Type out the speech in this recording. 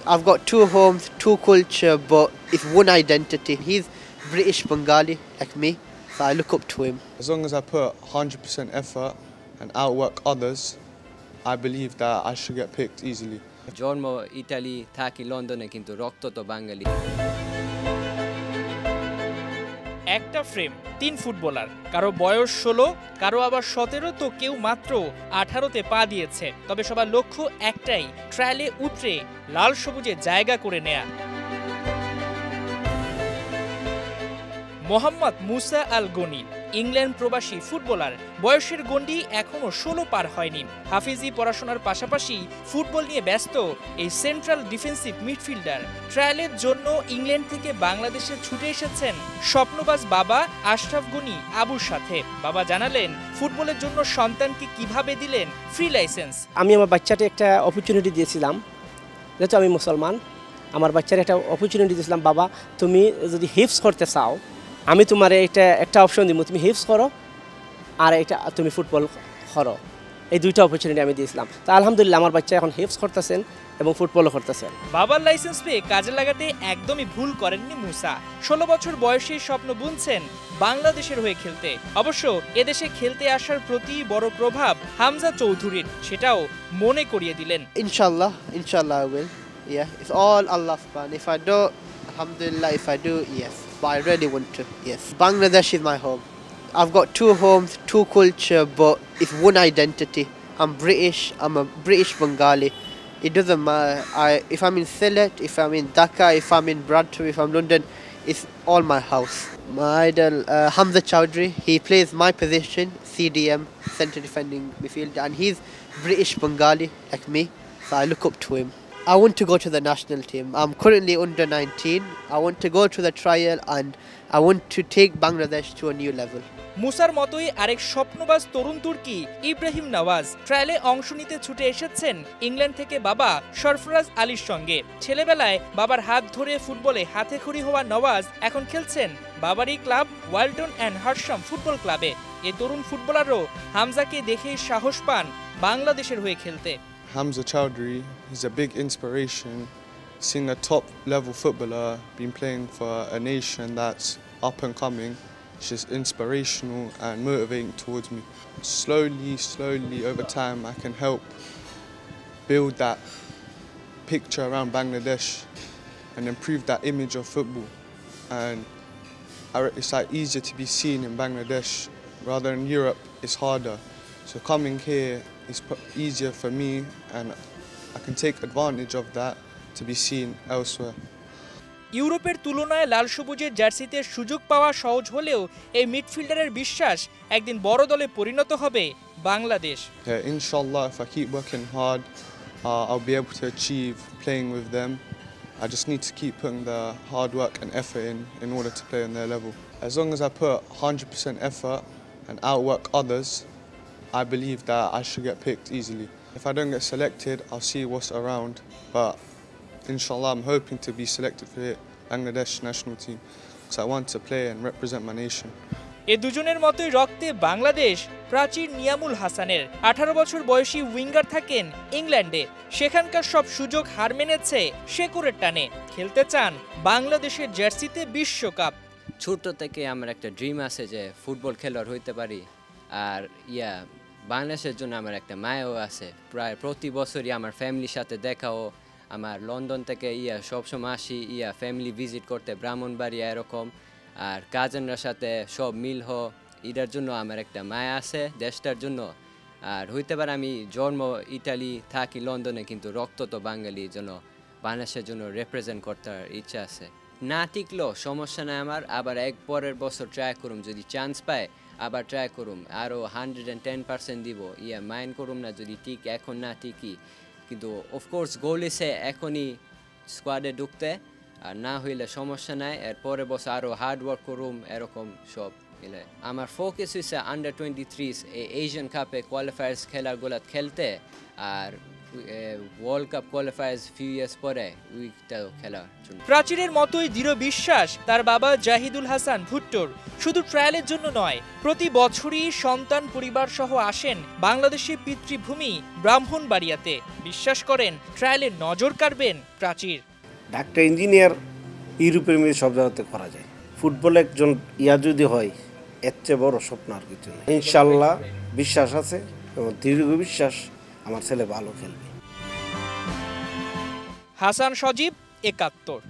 I've got two homes, two culture, but it's one identity. He's British Bengali, like me, so I look up to him. As long as I put 100% effort and outwork others, I believe that I should get picked easily. জন্ম Italy, থাকি লন্ডনে, কিন্তু রক্ত তো বাঙালি। একটা frame, 3 footballer, কারো বয়স 16, কারো আবার 17, তো কেউ মাত্র 18তে পা দিয়েছে। তবে সবার লক্ষ্য একটাই, ট্রায়ালে উতরে লাল সবুজে জায়গা করে নেয়া। মোহাম্মদ মুসা আল গনি ইংল্যান্ড প্রবাসী ফুটবলার। বয়সের গণ্ডি এখনো 16 পার হয়নি। হাফিজি পড়াশোনার পাশাপাশি ফুটবল নিয়ে ব্যস্ত এই সেন্ট্রাল ডিফেন্সিভ মিডফিল্ডার ট্রায়ালের জন্য ইংল্যান্ড থেকে বাংলাদেশে ছুটে এসেছেন স্বপ্নবাজ বাবা আশরাফ গনি আবুর সাথে। বাবা জানালেন ফুটবলের জন্য সন্তানকে কিভাবে দিলেন ফ্রি লাইসেন্স। আমি আমার বাচ্চাকে একটা অপরচুনিটি দিয়েছিলাম, যেহেতু আমি মুসলমান, আমার বাচ্চার একটা অপরচুনিটি দিয়েছিলাম, বাবা তুমি যদি হিফস করতে চাও আমি তোমার একটা অপশন দিব, তুমি হিফস করো আর এটা তুমি ফুটবল করো। এই দুইটা অপরচুনিটি আমি দিয়েছিলাম। তো আলহামদুলিল্লাহ আমার বাচ্চা এখন হিফস করতেছেন এবং ফুটবলও করতেছেন। বাবার লাইসেন্স পেয়ে কাজে লাগাতে একদমই ভুল করেননি মুসা। 16 বছর বয়সে স্বপ্ন বুনছেন বাংলাদেশের হয়ে খেলতে। অবশ্য এদেশে খেলতে আসার প্রতি বড় প্রভাব হামজা চৌধুরীর, সেটাও মনে করিয়ে দিলেন। Inshallah I will. Yeah, it's all Allah's plan. If I don't, alhamdulillah. If I do, yes. But I really want to, yes. Bangladesh is my home. I've got two homes, two culture, but it's one identity. I'm British. I'm a British Bengali. It doesn't matter. If I'm in Sylhet, if I'm in Dhaka, if I'm in Bradford, if I'm London, it's all my house. My idol, Hamza Chowdhury. He plays my position, CDM, centre defending midfield, and he's British Bengali like me, so I look up to him. I want to go to the national team. I'm currently under 19. I want to go to the trial and I want to take Bangladesh to a new level. মুসার মতোই আরেক স্বপ্নবাজ তরুণ তুর্কি ইব্রাহিম নওয়াজ ট্রায়ালে অংশ নিতে ছুটে এসেছেন England থেকে বাবা সরফরাজ আলীর সঙ্গে। ছেলেবেলায় বাবার হাত ধরে ফুটবলে হাতেখড়ি হওয়া নওয়াজ এখন খেলছেন বাবারই ক্লাব ওয়ালটন অ্যান্ড হার্শাম ফুটবল ক্লাবে। এই তরুণ ফুটবলারও হামজাকে দেখেই সাহস পান বাংলাদেশের হয়ে খেলতে। Hamza Chowdhury is a big inspiration. Seeing a top level footballer been playing for a nation that's up and coming, it's just inspirational and motivating towards me. Slowly over time I can help build that picture around Bangladesh and improve that image of football. And it's like easier to be seen in Bangladesh rather than Europe. It's harder. So coming here is easier for me and I can take advantage of that to be seen elsewhere. ইউরোপের তুলনায় লাল সবুজের জার্সিতে সুযোগ পাওয়া সহজ হলেও এই মিডফিল্ডারের বিশ্বাস একদিন বড় দলে পরিণত হবে Bangladesh. Yeah, inshallah, if I keep working hard, I'll be able to achieve playing with them. I just need to keep putting the hard work and effort in order to play on their level. As long as I put 100% effort and outwork others, I believe that I should get picked easily. If I don't get selected, I'll see what's around, but inshallah I'm hoping to be selected for the Bangladesh national team because I want to play and represent my nation. এ দুজনের মতোই রক্তে বাংলাদেশ প্রাচীর নিয়ামুল হাসানের। 18 বছর বয়সী winger থাকেন ইংল্যান্ডে। সেখানকার সব সুযোগ হার মেনেছে শেকড়ের টানে। খেলতে চান বাংলাদেশের জার্সিতে বিশ্বকাপ। ছোট থেকে আমার একটা ড্রিম আছে যে ফুটবল খেলোয়াড় হইতে পারি। আর বাংলাদেশের জন্য আমার একটা মায়াও আছে। প্রায় প্রতি বছরই আমার ফ্যামিলির সাথে দেখাও, আমার লন্ডন থেকে সবসময় আসি ফ্যামিলি ভিজিট করতে, ব্রাহ্মণবাড়িয়া এরকম, আর কাজিনরা সাথে সব মিল এটার জন্য আমার একটা মায়া আছে দেশটার জন্য। আর হইতে পারে আমি জন্ম ইতালি, থাকি লন্ডনে, কিন্তু রক্ত তো বাঙালি, জন্য বাংলাদেশের জন্য রিপ্রেজেন্ট করতে ইচ্ছা আছে। না টিকলেও সমস্যা নাই আমার, আবার পরের বছর ট্রাই করুম, যদি চান্স পায় আবার ট্রাই করুম, আরও 110% দিব, মাইন্ড করুম না যদি এখন না টিকি। কিন্তু অফকোর্স গোল এসে এখনই স্কোয়াডে ঢুকতে, আর না হইলে সমস্যা নাই, এর পরের বছর আরও হার্ড ওয়ার্ক করুম, এরকম সব মিলে। আমার ফোকাস হয়েছে আন্ডার 23 এশিয়ান কাপে কোয়ালিফায়ার্স খেলাগুলো খেলতে, আর world cup qualifiers few years পরে উইটাও খেলার জন্য। প্রাচীরের মতোই দৃঢ় বিশ্বাস তার বাবা জাহিদুল হাসান ভুট্টোর। শুধু ট্রায়ালের জন্য নয়, প্রতি বছরই সন্তান পরিবার সহ আসেন বাংলাদেশের পিতৃভূমি ব্রাহ্মণবাড়িয়াতে। বিশ্বাস করেন ট্রায়ালে নজর কাড়বেন প্রাচীর। ডাক্তার, ইঞ্জিনিয়ার ইউরোপের মধ্যে সব জায়গাতে করা যায়। ফুটবল একজন যদি হয়, এর চেয়ে বড় স্বপ্ন আর কিছু নেই। ইনশাল্লাহ বিশ্বাস আছে এবং দীর্ঘ বিশ্বাস আমার ছেলে ভালো খেলবে। হাসান সজীব, ৭১।